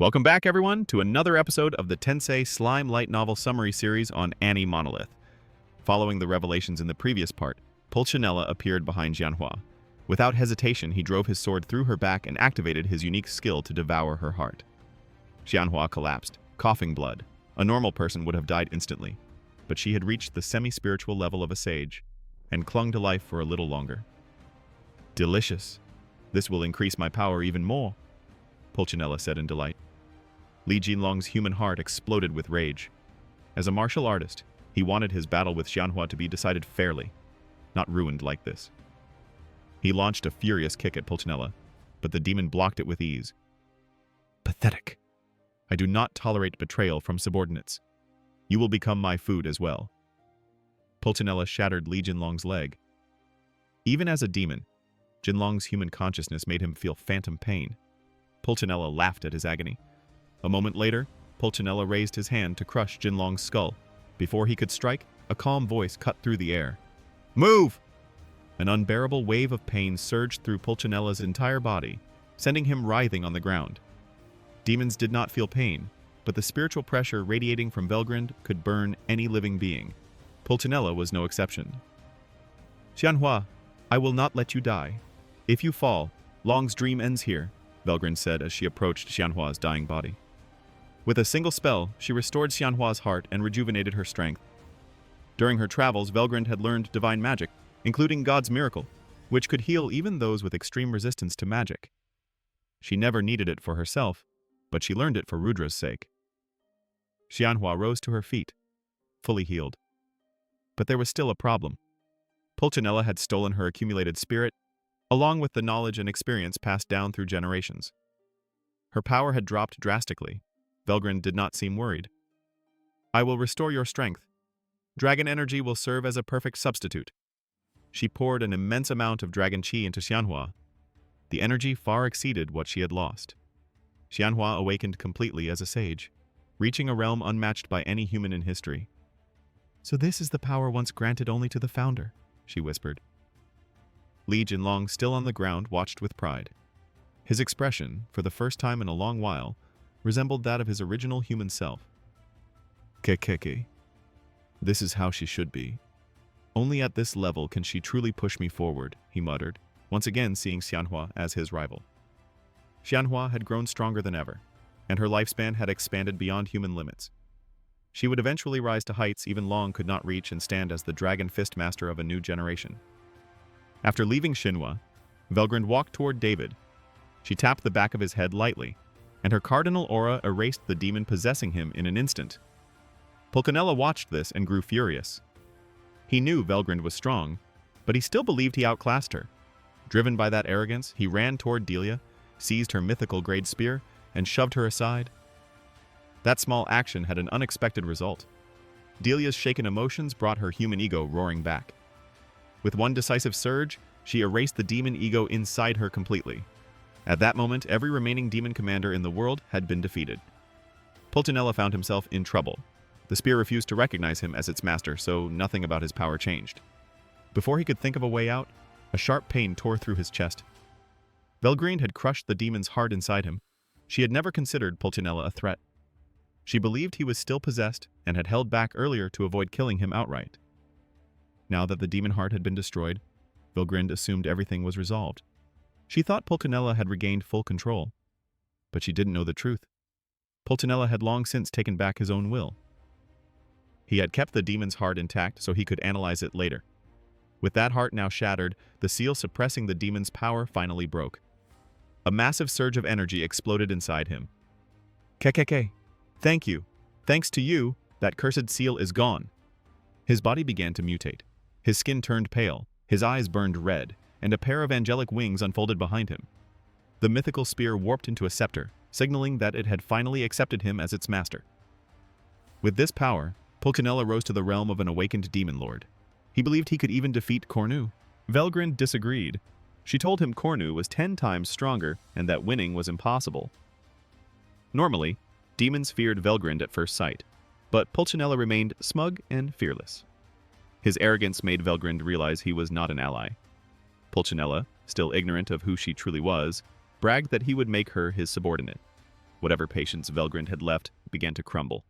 Welcome back, everyone, to another episode of the Tensei Slime Light Novel Summary Series on AniMonolith. Following the revelations in the previous part, Pulcinella appeared behind Xianhua. Without hesitation, he drove his sword through her back and activated his unique skill to devour her heart. Xianhua collapsed, coughing blood. A normal person would have died instantly, but she had reached the semi-spiritual level of a sage and clung to life for a little longer. Delicious. This will increase my power even more, Pulcinella said in delight. Li Jinlong's human heart exploded with rage. As a martial artist, he wanted his battle with Xianhua to be decided fairly, not ruined like this. He launched a furious kick at Pulcinella, but the demon blocked it with ease. Pathetic. I do not tolerate betrayal from subordinates. You will become my food as well. Pulcinella shattered Li Jinlong's leg. Even as a demon, Jinlong's human consciousness made him feel phantom pain. Pulcinella laughed at his agony. A moment later, Pulcinella raised his hand to crush Jinlong's skull. Before he could strike, a calm voice cut through the air. Move! An unbearable wave of pain surged through Pulcinella's entire body, sending him writhing on the ground. Demons did not feel pain, but the spiritual pressure radiating from Velgrynd could burn any living being. Pulcinella was no exception. Xianhua, I will not let you die. If you fall, Long's dream ends here, Velgrynd said as she approached Xianhua's dying body. With a single spell, she restored Xianhua's heart and rejuvenated her strength. During her travels, Velgrynd had learned divine magic, including God's miracle, which could heal even those with extreme resistance to magic. She never needed it for herself, but she learned it for Rudra's sake. Xianhua rose to her feet, fully healed. But there was still a problem. Pulcinella had stolen her accumulated spirit, along with the knowledge and experience passed down through generations. Her power had dropped drastically. Velgrynd did not seem worried. I will restore your strength. Dragon energy will serve as a perfect substitute. She poured an immense amount of dragon chi into Xianhua. The energy far exceeded what she had lost. Xianhua awakened completely as a sage, reaching a realm unmatched by any human in history. So this is the power once granted only to the founder, she whispered. Li Jinlong, still on the ground, watched with pride. His expression, for the first time in a long while, resembled that of his original human self. Kekeke. This is how she should be. Only at this level can she truly push me forward, he muttered, once again seeing Xianhua as his rival. Xianhua had grown stronger than ever, and her lifespan had expanded beyond human limits. She would eventually rise to heights even Long could not reach and stand as the Dragon Fist Master of a new generation. After leaving Xinhua, Velgrynd walked toward David. She tapped the back of his head lightly, and her cardinal aura erased the demon possessing him in an instant. Pulcinella watched this and grew furious. He knew Velgrynd was strong, but he still believed he outclassed her. Driven by that arrogance, he ran toward Delia, seized her mythical grade spear, and shoved her aside. That small action had an unexpected result. Delia's shaken emotions brought her human ego roaring back. With one decisive surge, she erased the demon ego inside her completely. At that moment, every remaining demon commander in the world had been defeated. Pulcinella found himself in trouble. The spear refused to recognize him as its master, so nothing about his power changed. Before he could think of a way out, a sharp pain tore through his chest. Velgrynd had crushed the demon's heart inside him. She had never considered Pulcinella a threat. She believed he was still possessed and had held back earlier to avoid killing him outright. Now that the demon heart had been destroyed, Velgrynd assumed everything was resolved. She thought Pulcinella had regained full control, but she didn't know the truth. Pulcinella had long since taken back his own will. He had kept the demon's heart intact so he could analyze it later. With that heart now shattered, the seal suppressing the demon's power finally broke. A massive surge of energy exploded inside him. Kekeke. Thank you. Thanks to you, that cursed seal is gone. His body began to mutate. His skin turned pale, his eyes burned red, and a pair of angelic wings unfolded behind him. The mythical spear warped into a scepter, signaling that it had finally accepted him as its master. With this power, Pulcinella rose to the realm of an awakened demon lord. He believed he could even defeat Cornu. Velgrynd disagreed. She told him Cornu was 10 times stronger and that winning was impossible. Normally, demons feared Velgrynd at first sight, but Pulcinella remained smug and fearless. His arrogance made Velgrynd realize he was not an ally. Pulcinella, still ignorant of who she truly was, bragged that he would make her his subordinate. Whatever patience Velgrynd had left began to crumble.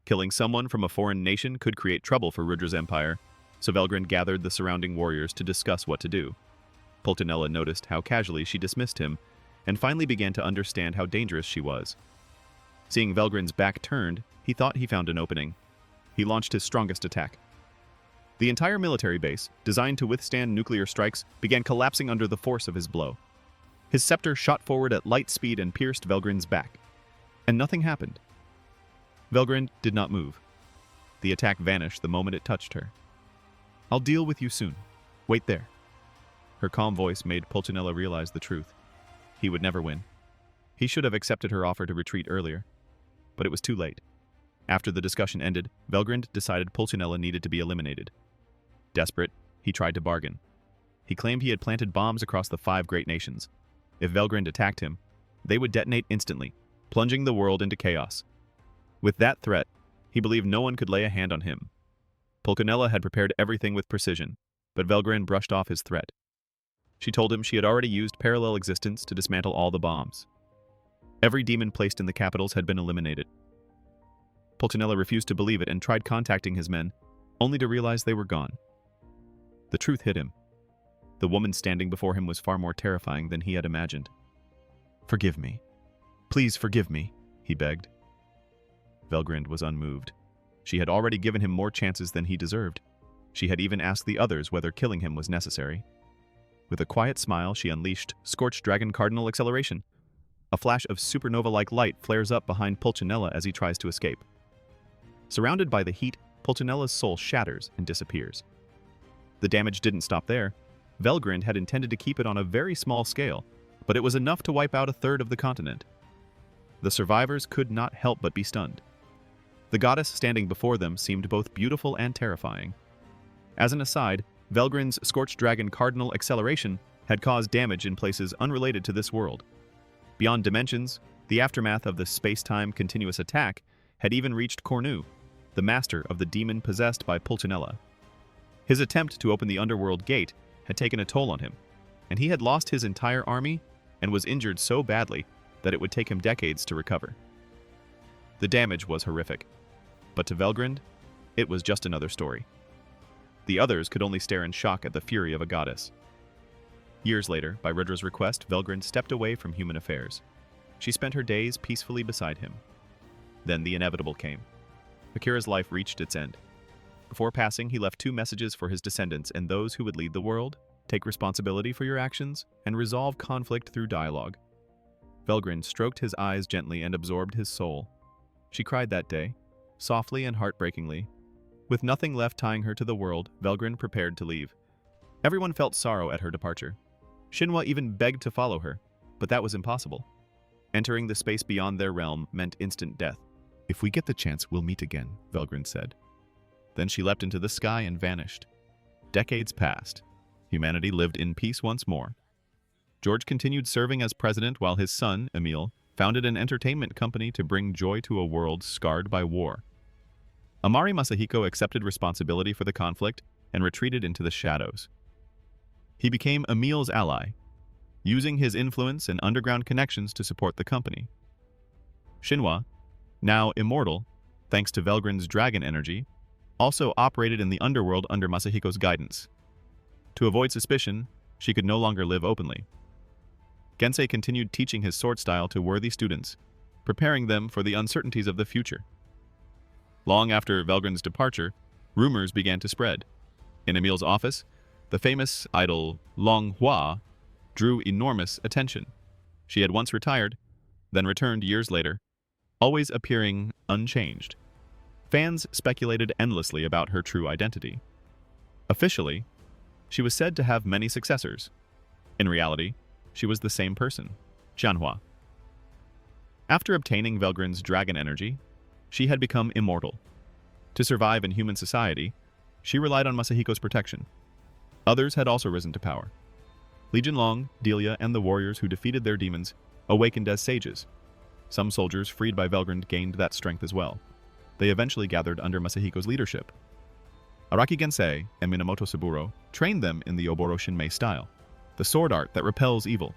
Killing someone from a foreign nation could create trouble for Rudra's empire, so Velgrynd gathered the surrounding warriors to discuss what to do. Pulcinella noticed how casually she dismissed him, and finally began to understand how dangerous she was. Seeing Velgrynd's back turned, he thought he found an opening. He launched his strongest attack. The entire military base, designed to withstand nuclear strikes, began collapsing under the force of his blow. His scepter shot forward at light speed and pierced Velgrynd's back. And nothing happened. Velgrynd did not move. The attack vanished the moment it touched her. "I'll deal with you soon. Wait there." Her calm voice made Pulcinella realize the truth. He would never win. He should have accepted her offer to retreat earlier. But it was too late. After the discussion ended, Velgrynd decided Pulcinella needed to be eliminated. Desperate, he tried to bargain. He claimed he had planted bombs across the 5 great nations. If Velgrynd attacked him, they would detonate instantly, plunging the world into chaos. With that threat, he believed no one could lay a hand on him. Pulcinella had prepared everything with precision, but Velgrynd brushed off his threat. She told him she had already used parallel existence to dismantle all the bombs. Every demon placed in the capitals had been eliminated. Pulcinella refused to believe it and tried contacting his men, only to realize they were gone. The truth hit him. The woman standing before him was far more terrifying than he had imagined. "Forgive me. Please forgive me," he begged. Velgrynd was unmoved. She had already given him more chances than he deserved. She had even asked the others whether killing him was necessary. With a quiet smile, she unleashed Scorched Dragon Cardinal Acceleration. A flash of supernova-like light flares up behind Pulcinella as he tries to escape. Surrounded by the heat, Pulcinella's soul shatters and disappears. The damage didn't stop there. Velgrynd had intended to keep it on a very small scale, but it was enough to wipe out a third of the continent. The survivors could not help but be stunned. The goddess standing before them seemed both beautiful and terrifying. As an aside, Velgrynd's Scorched Dragon Cardinal Acceleration had caused damage in places unrelated to this world. Beyond dimensions, the aftermath of the space-time continuous attack had even reached Cornu, the master of the demon possessed by Pulcinella. His attempt to open the underworld gate had taken a toll on him, and he had lost his entire army and was injured so badly that it would take him decades to recover. The damage was horrific, but to Velgrynd, it was just another story. The others could only stare in shock at the fury of a goddess. Years later, by Rudra's request, Velgrynd stepped away from human affairs. She spent her days peacefully beside him. Then the inevitable came. Akira's life reached its end. Before passing, he left 2 messages for his descendants and those who would lead the world: take responsibility for your actions and resolve conflict through dialogue. Velgrynd stroked his eyes gently and absorbed his soul. She cried that day, softly and heartbreakingly. With nothing left tying her to the world, Velgrynd prepared to leave. Everyone felt sorrow at her departure. Shinhwa even begged to follow her, but that was impossible. Entering the space beyond their realm meant instant death. "If we get the chance, we'll meet again," Velgrynd said. Then she leapt into the sky and vanished. Decades passed. Humanity lived in peace once more. George continued serving as president while his son, Emil, founded an entertainment company to bring joy to a world scarred by war. Amari Masahiko accepted responsibility for the conflict and retreated into the shadows. He became Emil's ally, using his influence and underground connections to support the company. Shinhwa, now immortal, thanks to Velgrynd's dragon energy, also operated in the underworld under Masahiko's guidance. To avoid suspicion, she could no longer live openly. Gensei continued teaching his sword style to worthy students, preparing them for the uncertainties of the future. Long after Velgrynd's departure, rumors began to spread. In Emil's office, the famous idol Long Hua drew enormous attention. She had once retired, then returned years later, always appearing unchanged. Fans speculated endlessly about her true identity. Officially, she was said to have many successors. In reality, she was the same person, Jianhua. After obtaining Velgrynd's dragon energy, she had become immortal. To survive in human society, she relied on Masahiko's protection. Others had also risen to power. Legion Long, Delia, and the warriors who defeated their demons awakened as sages. Some soldiers freed by Velgrynd gained that strength as well. They eventually gathered under Masahiko's leadership. Araki Gensei and Minamoto Saburo trained them in the Oboro Shinmei style, the sword art that repels evil.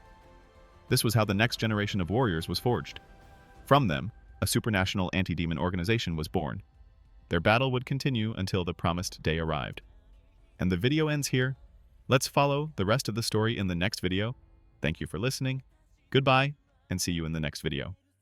This was how the next generation of warriors was forged. From them, a supranational anti-demon organization was born. Their battle would continue until the promised day arrived. And the video ends here. Let's follow the rest of the story in the next video. Thank you for listening. Goodbye, and see you in the next video.